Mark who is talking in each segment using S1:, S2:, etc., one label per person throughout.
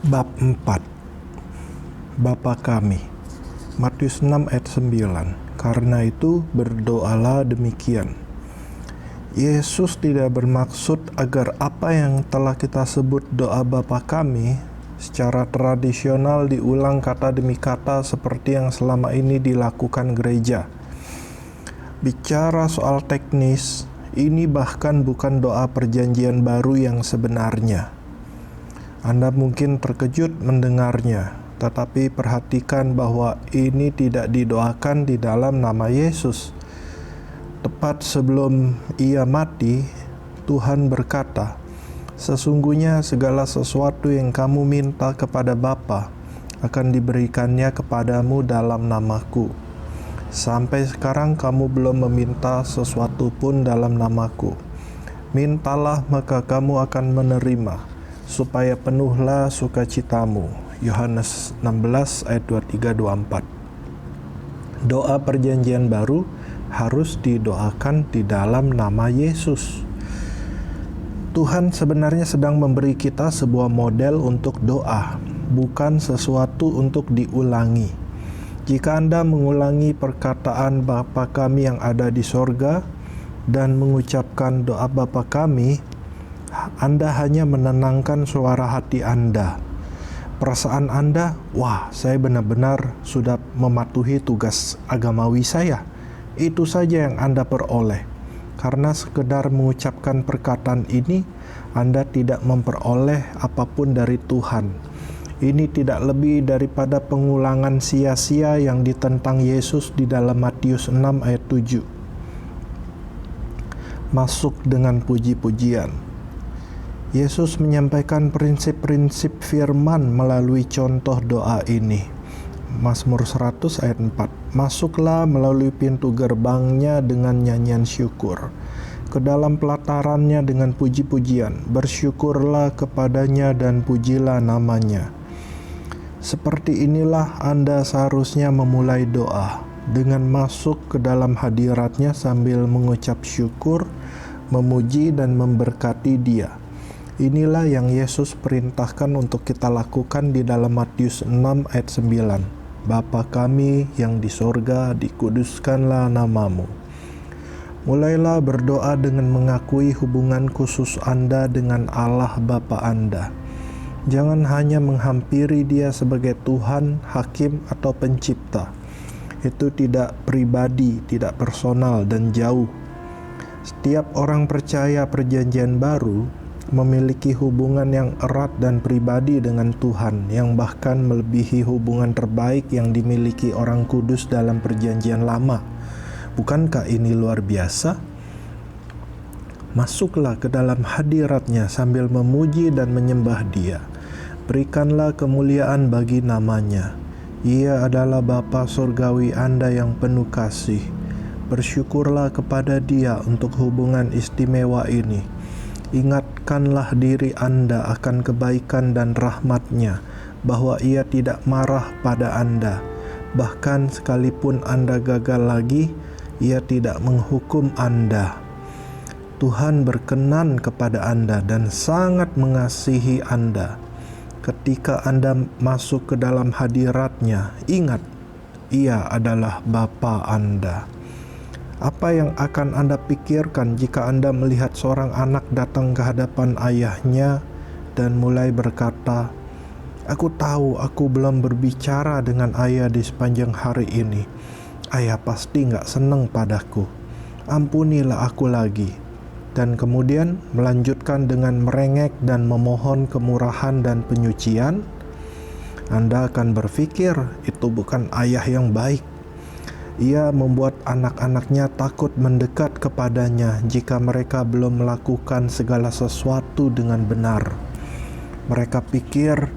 S1: Bab 4. Bapa kami. Matius 6 ayat 9. Karena itu berdoalah demikian. Yesus tidak bermaksud agar apa yang telah kita sebut doa Bapa kami secara tradisional diulang kata demi kata seperti yang selama ini dilakukan gereja. Bicara soal teknis, ini bahkan bukan doa perjanjian baru yang sebenarnya. Anda mungkin terkejut mendengarnya, tetapi perhatikan bahwa ini tidak didoakan di dalam nama Yesus. Tepat sebelum ia mati, Tuhan berkata, "Sesungguhnya segala sesuatu yang kamu minta kepada Bapa akan diberikannya kepadamu dalam namaku. Sampai sekarang kamu belum meminta sesuatu pun dalam namaku. Mintalah maka kamu akan menerima, supaya penuhlah sukacitamu." Yohanes 16 ayat 23-24. Doa perjanjian baru harus didoakan di dalam nama Yesus. Tuhan sebenarnya sedang memberi kita sebuah model untuk doa, bukan sesuatu untuk diulangi. Jika Anda mengulangi perkataan Bapa kami yang ada di sorga dan mengucapkan doa Bapa kami, Anda hanya menenangkan suara hati Anda. Perasaan Anda, wah, saya benar-benar sudah mematuhi tugas agamawi saya. Itu saja yang Anda peroleh. Karena sekedar mengucapkan perkataan ini, Anda tidak memperoleh apapun dari Tuhan. Ini tidak lebih daripada pengulangan sia-sia yang ditentang Yesus di dalam Matius 6 ayat 7. Masuk dengan puji-pujian. Yesus menyampaikan prinsip-prinsip firman melalui contoh doa ini. Mazmur 100 ayat 4. Masuklah melalui pintu gerbangnya dengan nyanyian syukur, ke dalam pelatarannya dengan puji-pujian. Bersyukurlah kepadanya dan pujilah namanya. Seperti inilah Anda seharusnya memulai doa, dengan masuk ke dalam hadiratnya sambil mengucap syukur, memuji dan memberkati Dia. Inilah yang Yesus perintahkan untuk kita lakukan di dalam Matius 6 ayat 9. Bapa kami yang di sorga, dikuduskanlah namamu. Mulailah berdoa dengan mengakui hubungan khusus Anda dengan Allah Bapa Anda. Jangan hanya menghampiri Dia sebagai Tuhan, Hakim, atau Pencipta. Itu tidak pribadi, tidak personal, dan jauh. Setiap orang percaya perjanjian baru memiliki hubungan yang erat dan pribadi dengan Tuhan, yang bahkan melebihi hubungan terbaik yang dimiliki orang kudus dalam perjanjian lama. Bukankah ini luar biasa? Masuklah ke dalam hadiratnya sambil memuji dan menyembah Dia. Berikanlah kemuliaan bagi namanya. Ia adalah Bapa surgawi Anda yang penuh kasih. Bersyukurlah kepada Dia untuk hubungan istimewa ini. Ingatkanlah diri Anda akan kebaikan dan rahmat-Nya, bahwa Ia tidak marah pada Anda. Bahkan sekalipun Anda gagal lagi, Ia tidak menghukum Anda. Tuhan berkenan kepada Anda dan sangat mengasihi Anda. Ketika Anda masuk ke dalam hadirat-Nya, ingat, Ia adalah Bapa Anda. Apa yang akan Anda pikirkan jika Anda melihat seorang anak datang ke hadapan ayahnya dan mulai berkata, "Aku tahu aku belum berbicara dengan ayah di sepanjang hari ini. Ayah pasti gak senang padaku. Ampunilah aku lagi." Dan kemudian melanjutkan dengan merengek dan memohon kemurahan dan penyucian. Anda akan berpikir itu bukan ayah yang baik. Ia membuat anak-anaknya takut mendekat kepadanya jika mereka belum melakukan segala sesuatu dengan benar. Mereka pikir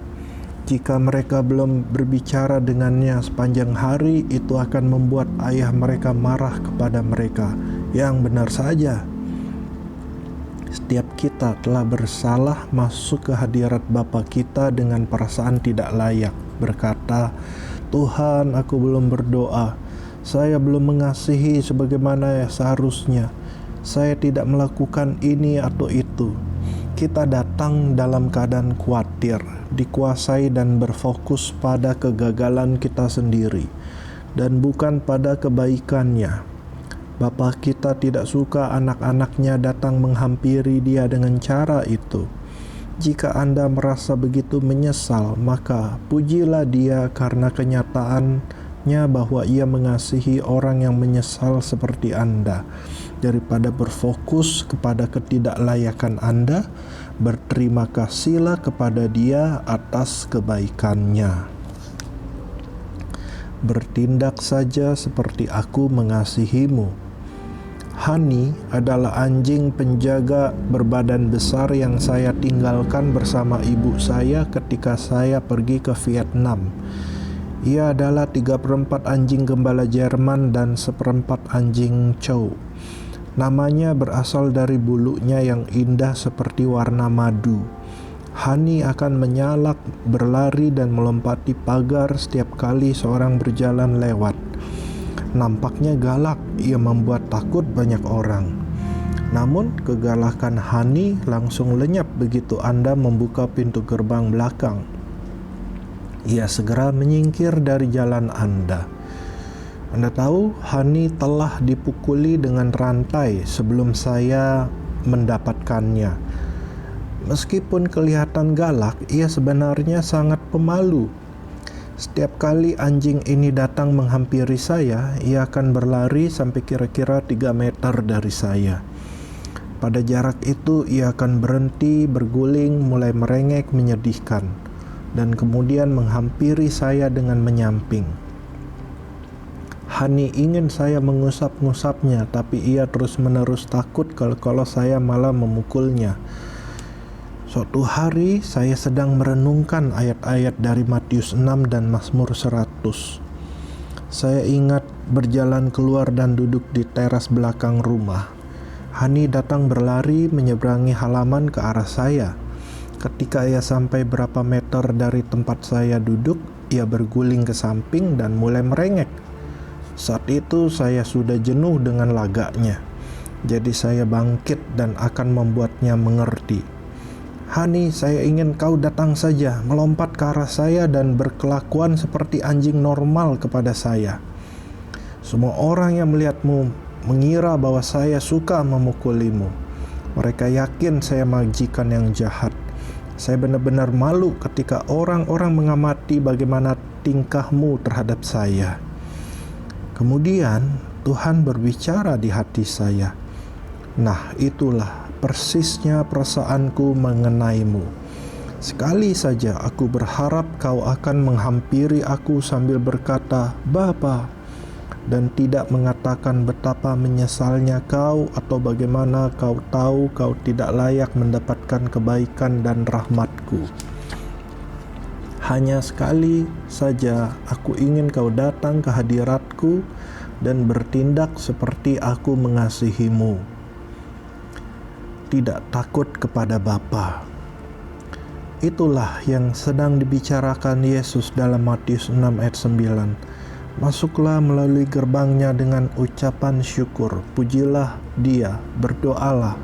S1: jika mereka belum berbicara dengannya sepanjang hari, itu akan membuat ayah mereka marah kepada mereka. Yang benar saja, setiap kita telah bersalah masuk ke hadirat Bapa kita dengan perasaan tidak layak, berkata, "Tuhan, aku belum berdoa. Saya belum mengasihi sebagaimana seharusnya. Saya tidak melakukan ini atau itu." kita datang dalam keadaan khawatir, dikuasai dan berfokus pada kegagalan kita sendiri dan bukan pada kebaikannya. Bapa kita tidak suka anak-anaknya datang menghampiri Dia dengan cara itu. Jika Anda merasa begitu menyesal, maka pujilah Dia karena kenyataannya bahwa Ia mengasihi orang yang menyesal seperti Anda. Daripada berfokus kepada ketidaklayakan Anda, berterima kasihlah kepada Dia atas kebaikannya. Bertindak saja seperti Aku mengasihimu. Hani adalah anjing penjaga berbadan besar yang saya tinggalkan bersama ibu saya ketika saya pergi ke Vietnam. Ia adalah 3/4 anjing gembala Jerman dan 1/4 anjing Chow. Namanya berasal dari bulunya yang indah seperti warna madu. Hani akan menyalak, berlari dan melompati pagar setiap kali seorang berjalan lewat. Nampaknya galak, ia membuat takut banyak orang. Namun kegalakan Hani langsung lenyap begitu Anda membuka pintu gerbang belakang. Ia segera menyingkir dari jalan Anda. Anda tahu, Hani telah dipukuli dengan rantai sebelum saya mendapatkannya. Meskipun kelihatan galak, ia sebenarnya sangat pemalu. Setiap kali anjing ini datang menghampiri saya, ia akan berlari sampai kira-kira 3 meter dari saya. Pada jarak itu, ia akan berhenti, berguling, mulai merengek menyedihkan, dan kemudian menghampiri saya dengan menyamping. Hani ingin saya mengusap-ngusapnya, tapi ia terus-menerus takut kalau saya malah memukulnya. Suatu hari saya sedang merenungkan ayat-ayat dari Matius 6 dan Mazmur 100. Saya ingat berjalan keluar dan duduk di teras belakang rumah. Hani datang berlari menyeberangi halaman ke arah saya. Ketika ia sampai berapa meter dari tempat saya duduk, ia berguling ke samping dan mulai merengek. Saat itu saya sudah jenuh dengan lagaknya. Jadi saya bangkit dan akan membuatnya mengerti. Hani, saya ingin kau datang saja, melompat ke arah saya dan berkelakuan seperti anjing normal kepada saya. Semua orang yang melihatmu mengira bahwa saya suka memukulimu. Mereka yakin saya majikan yang jahat. Saya benar-benar malu ketika orang-orang mengamati bagaimana tingkahmu terhadap saya. Kemudian Tuhan berbicara di hati saya. Nah, itulah persisnya perasaanku mengenaimu. Sekali saja aku berharap kau akan menghampiri aku sambil berkata, "Bapa," dan tidak mengatakan betapa menyesalnya kau atau bagaimana kau tahu kau tidak layak mendapatkan kebaikan dan rahmatku. Hanya sekali saja aku ingin kau datang ke hadiratku dan bertindak seperti aku mengasihimu. Tidak takut kepada Bapa. Itulah yang sedang dibicarakan Yesus dalam Matius 6 ayat 9. Masuklah melalui gerbangnya dengan ucapan syukur. Pujilah Dia, berdoalah.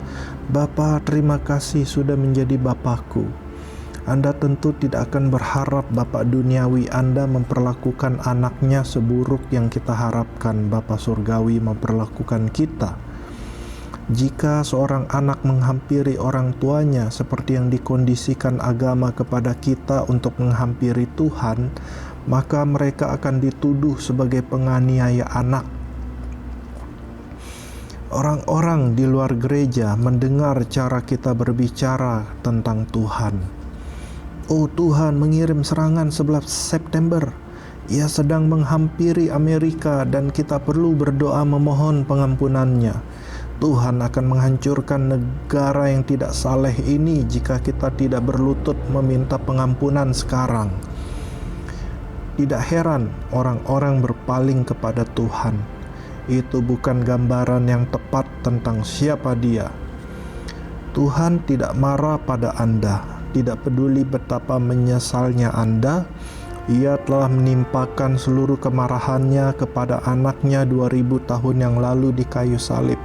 S1: Bapa, terima kasih sudah menjadi Bapakku. Anda tentu tidak akan berharap Bapa duniawi Anda memperlakukan anaknya seburuk yang kita harapkan Bapa surgawi memperlakukan kita. Jika seorang anak menghampiri orang tuanya seperti yang dikondisikan agama kepada kita untuk menghampiri Tuhan, maka mereka akan dituduh sebagai penganiaya anak. Orang-orang di luar gereja mendengar cara kita berbicara tentang Tuhan. Oh, Tuhan mengirim serangan 11 September. Ia sedang menghampiri Amerika dan kita perlu berdoa memohon pengampunannya. Tuhan akan menghancurkan negara yang tidak saleh ini jika kita tidak berlutut meminta pengampunan sekarang. Tidak heran orang-orang berpaling kepada Tuhan. Itu bukan gambaran yang tepat tentang siapa Dia. Tuhan tidak marah pada Anda, tidak peduli betapa menyesalnya Anda. Ia telah menimpakan seluruh kemarahannya kepada anaknya 2000 tahun yang lalu di kayu salib.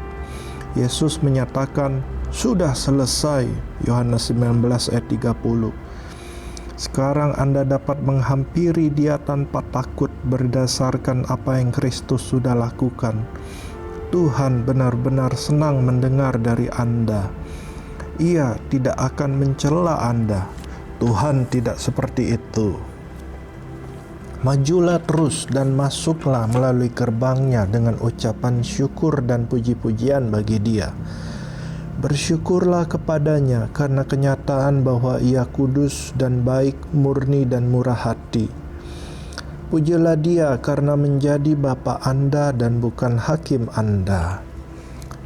S1: Yesus menyatakan, Sudah selesai. Yohanes 19 ayat 30. Sekarang Anda dapat menghampiri Dia tanpa takut berdasarkan apa yang Kristus sudah lakukan. Tuhan benar-benar senang mendengar dari Anda. Ia tidak akan mencela Anda. Tuhan tidak seperti itu. Majulah terus dan masuklah melalui gerbangnya dengan ucapan syukur dan puji-pujian bagi Dia. Bersyukurlah kepadanya karena kenyataan bahwa Ia kudus dan baik, murni dan murah hati. Pujilah Dia karena menjadi Bapa Anda dan bukan hakim Anda.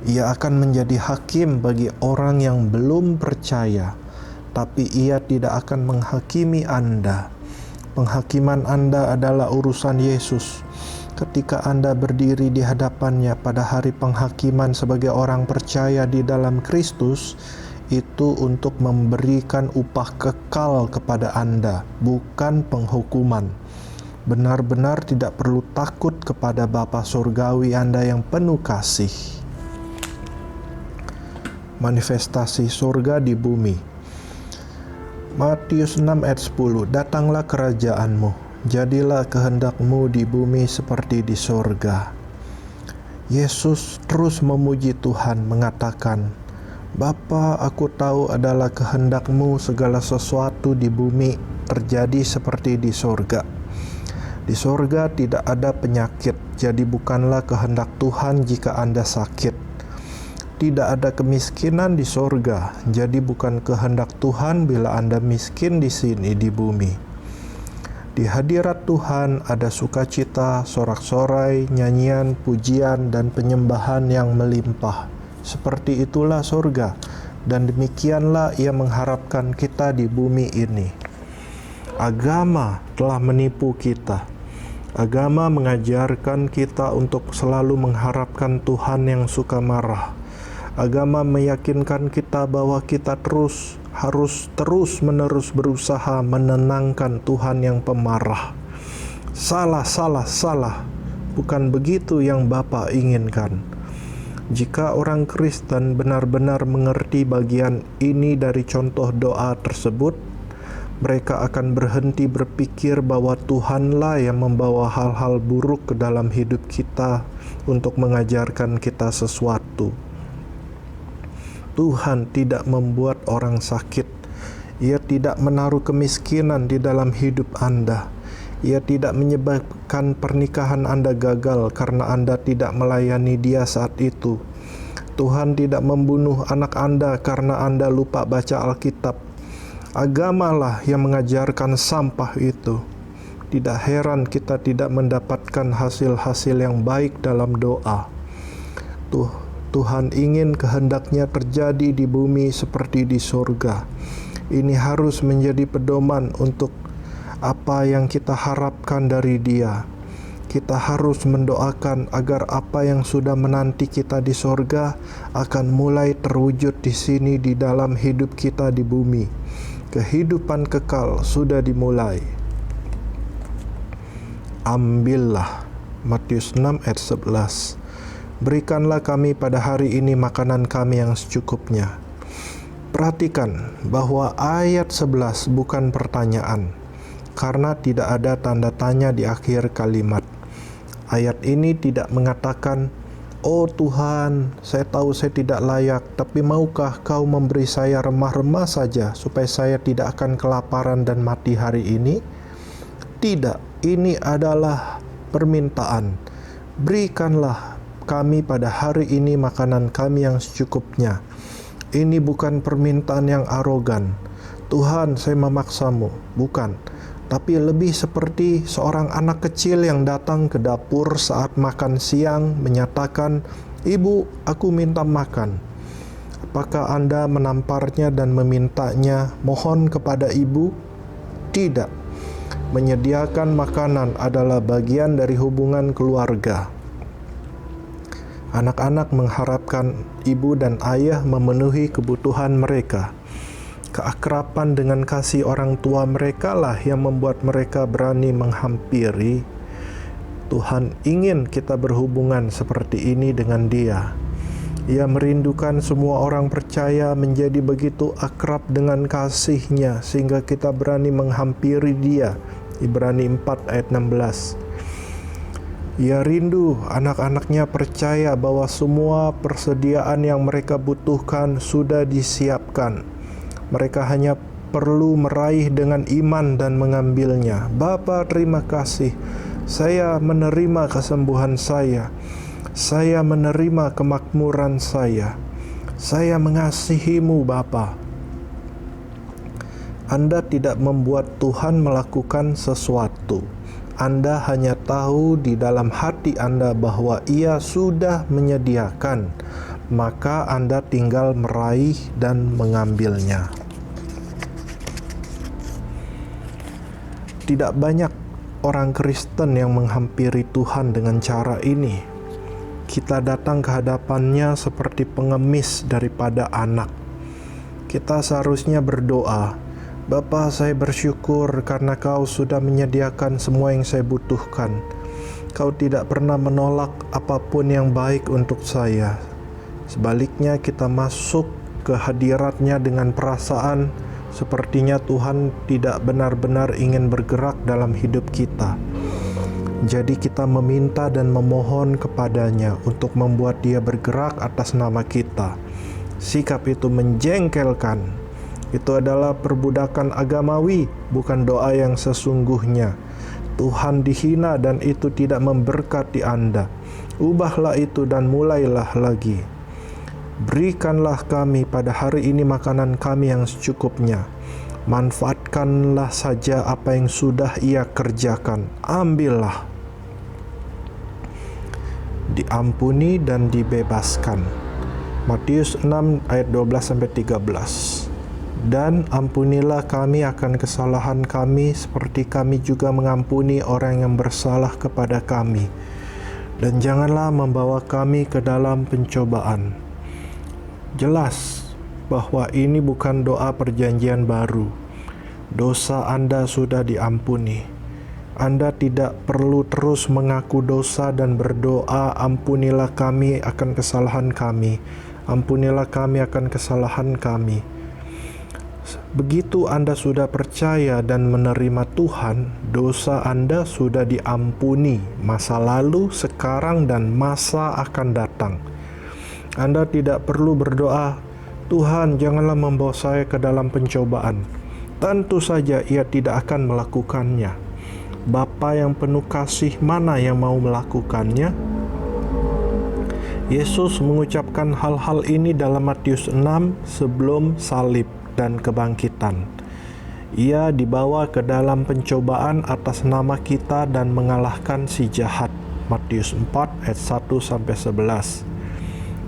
S1: Ia akan menjadi hakim bagi orang yang belum percaya, tapi Ia tidak akan menghakimi Anda. Penghakiman Anda adalah urusan Yesus. Ketika Anda berdiri di hadapannya pada hari penghakiman sebagai orang percaya di dalam Kristus, itu untuk memberikan upah kekal kepada Anda, bukan penghukuman. Benar-benar tidak perlu takut kepada Bapa Surgawi Anda yang penuh kasih. Manifestasi surga di bumi. Matius 6 ayat 10. Datanglah kerajaanmu. Jadilah kehendak-Mu di bumi seperti di sorga. Yesus terus memuji Tuhan, mengatakan, Bapa, aku tahu adalah kehendak-Mu segala sesuatu di bumi terjadi seperti di sorga. Di sorga tidak ada penyakit, jadi bukanlah kehendak Tuhan jika Anda sakit. Tidak ada kemiskinan di sorga, jadi bukan kehendak Tuhan bila Anda miskin di sini di bumi. Di hadirat Tuhan ada sukacita, sorak-sorai, nyanyian, pujian, dan penyembahan yang melimpah. Seperti itulah sorga, dan demikianlah Ia mengharapkan kita di bumi ini. Agama telah menipu kita. Agama mengajarkan kita untuk selalu mengharapkan Tuhan yang suka marah. Agama meyakinkan kita bahwa kita harus terus-menerus berusaha menenangkan Tuhan yang pemarah. Salah. Bukan begitu yang Bapa inginkan. Jika orang Kristen benar-benar mengerti bagian ini dari contoh doa tersebut, mereka akan berhenti berpikir bahwa Tuhanlah yang membawa hal-hal buruk ke dalam hidup kita untuk mengajarkan kita sesuatu. Tuhan tidak membuat orang sakit. Ia tidak menaruh kemiskinan di dalam hidup Anda. Ia tidak menyebabkan pernikahan Anda gagal karena Anda tidak melayani Dia saat itu. Tuhan tidak membunuh anak Anda karena Anda lupa baca Alkitab. Agamalah yang mengajarkan sampah itu. Tidak heran kita tidak mendapatkan hasil-hasil yang baik dalam doa. Tuhan ingin kehendak-Nya terjadi di bumi seperti di sorga. Ini harus menjadi pedoman untuk apa yang kita harapkan dari Dia. Kita harus mendoakan agar apa yang sudah menanti kita di sorga akan mulai terwujud di sini di dalam hidup kita di bumi. Kehidupan kekal sudah dimulai. Ambillah. Matius 6 ayat 11. Berikanlah kami pada hari ini makanan kami yang secukupnya. Perhatikan bahwa ayat 11 bukan pertanyaan, karena tidak ada tanda tanya di akhir kalimat. Ayat ini tidak mengatakan, Oh Tuhan, saya tahu saya tidak layak, tapi maukah Kau memberi saya remah-remah saja, supaya saya tidak akan kelaparan dan mati hari ini? Tidak, ini adalah permintaan. Berikanlah kami pada hari ini makanan kami yang secukupnya. Ini bukan permintaan yang arogan. Tuhan, saya memaksamu. Bukan. Tapi lebih seperti seorang anak kecil yang datang ke dapur saat makan siang menyatakan, Ibu, aku minta makan. Apakah Anda menamparnya dan memintanya mohon kepada ibu? Tidak. Menyediakan makanan adalah bagian dari hubungan keluarga. Anak-anak mengharapkan ibu dan ayah memenuhi kebutuhan mereka. Keakraban dengan kasih orang tua mereka lah yang membuat mereka berani menghampiri. Tuhan ingin kita berhubungan seperti ini dengan Dia. Ia merindukan semua orang percaya menjadi begitu akrab dengan kasih-Nya sehingga kita berani menghampiri Dia. Ibrani 4 ayat 16. Ia rindu anak-anaknya percaya bahwa semua persediaan yang mereka butuhkan sudah disiapkan. Mereka hanya perlu meraih dengan iman dan mengambilnya. Bapa, terima kasih. Saya menerima kesembuhan saya. Saya menerima kemakmuran saya. Saya mengasihi-Mu, Bapa. Anda tidak membuat Tuhan melakukan sesuatu. Anda hanya tahu di dalam hati Anda bahwa Ia sudah menyediakan, maka Anda tinggal meraih dan mengambilnya. Tidak banyak orang Kristen yang menghampiri Tuhan dengan cara ini. Kita datang ke hadapan-Nya seperti pengemis daripada anak. Kita seharusnya berdoa, Bapa, saya bersyukur karena Kau sudah menyediakan semua yang saya butuhkan. Kau tidak pernah menolak apapun yang baik untuk saya. Sebaliknya kita masuk ke hadirat-Nya dengan perasaan sepertinya Tuhan tidak benar-benar ingin bergerak dalam hidup kita. Jadi kita meminta dan memohon kepada-Nya untuk membuat Dia bergerak atas nama kita. Sikap itu menjengkelkan. Itu adalah perbudakan agamawi, bukan doa yang sesungguhnya. Tuhan dihina dan itu tidak memberkati Anda. Ubahlah itu dan mulailah lagi. Berikanlah kami pada hari ini makanan kami yang secukupnya. Manfaatkanlah saja apa yang sudah Ia kerjakan. Ambillah. Diampuni dan dibebaskan. Matius 6 ayat 12-13. Dan ampunilah kami akan kesalahan kami seperti kami juga mengampuni orang yang bersalah kepada kami. Dan janganlah membawa kami ke dalam pencobaan. Jelas bahwa ini bukan doa perjanjian baru. Dosa Anda sudah diampuni. Anda tidak perlu terus mengaku dosa dan berdoa, ampunilah kami akan kesalahan kami. Ampunilah kami akan kesalahan kami. Begitu Anda sudah percaya dan menerima Tuhan, dosa Anda sudah diampuni, masa lalu, sekarang, dan masa akan datang. Anda tidak perlu berdoa, Tuhan janganlah membawa saya ke dalam pencobaan. Tentu saja Ia tidak akan melakukannya. Bapa yang penuh kasih, mana yang mau melakukannya? Yesus mengucapkan hal-hal ini dalam Matius 6 sebelum salib dan kebangkitan. Ia dibawa ke dalam pencobaan atas nama kita dan mengalahkan si jahat. Matius 4 ayat 1-11.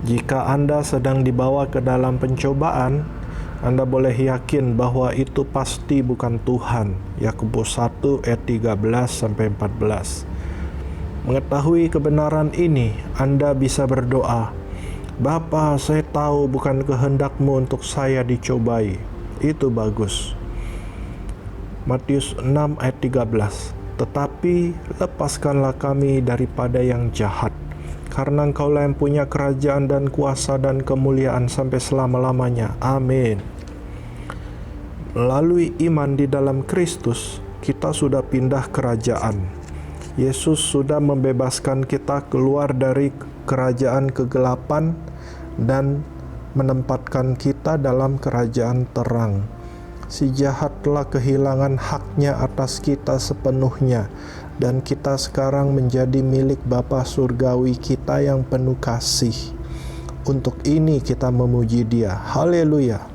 S1: Jika Anda sedang dibawa ke dalam pencobaan, Anda boleh yakin bahwa itu pasti bukan Tuhan. Yakobus 1 ayat 13-14. Mengetahui kebenaran ini, Anda bisa berdoa, Bapa, saya tahu bukan kehendak-Mu untuk saya dicobai. Itu bagus. Matius 6 ayat 13. Tetapi lepaskanlah kami daripada yang jahat. Karena Engkaulah yang punya kerajaan dan kuasa dan kemuliaan sampai selama-lamanya. Amin. Melalui iman di dalam Kristus, kita sudah pindah kerajaan. Yesus sudah membebaskan kita keluar dari kerajaan kegelapan dan menempatkan kita dalam kerajaan terang. Si jahat telah kehilangan haknya atas kita sepenuhnya, dan kita sekarang menjadi milik Bapa Surgawi kita yang penuh kasih. Untuk ini kita memuji Dia. Haleluya.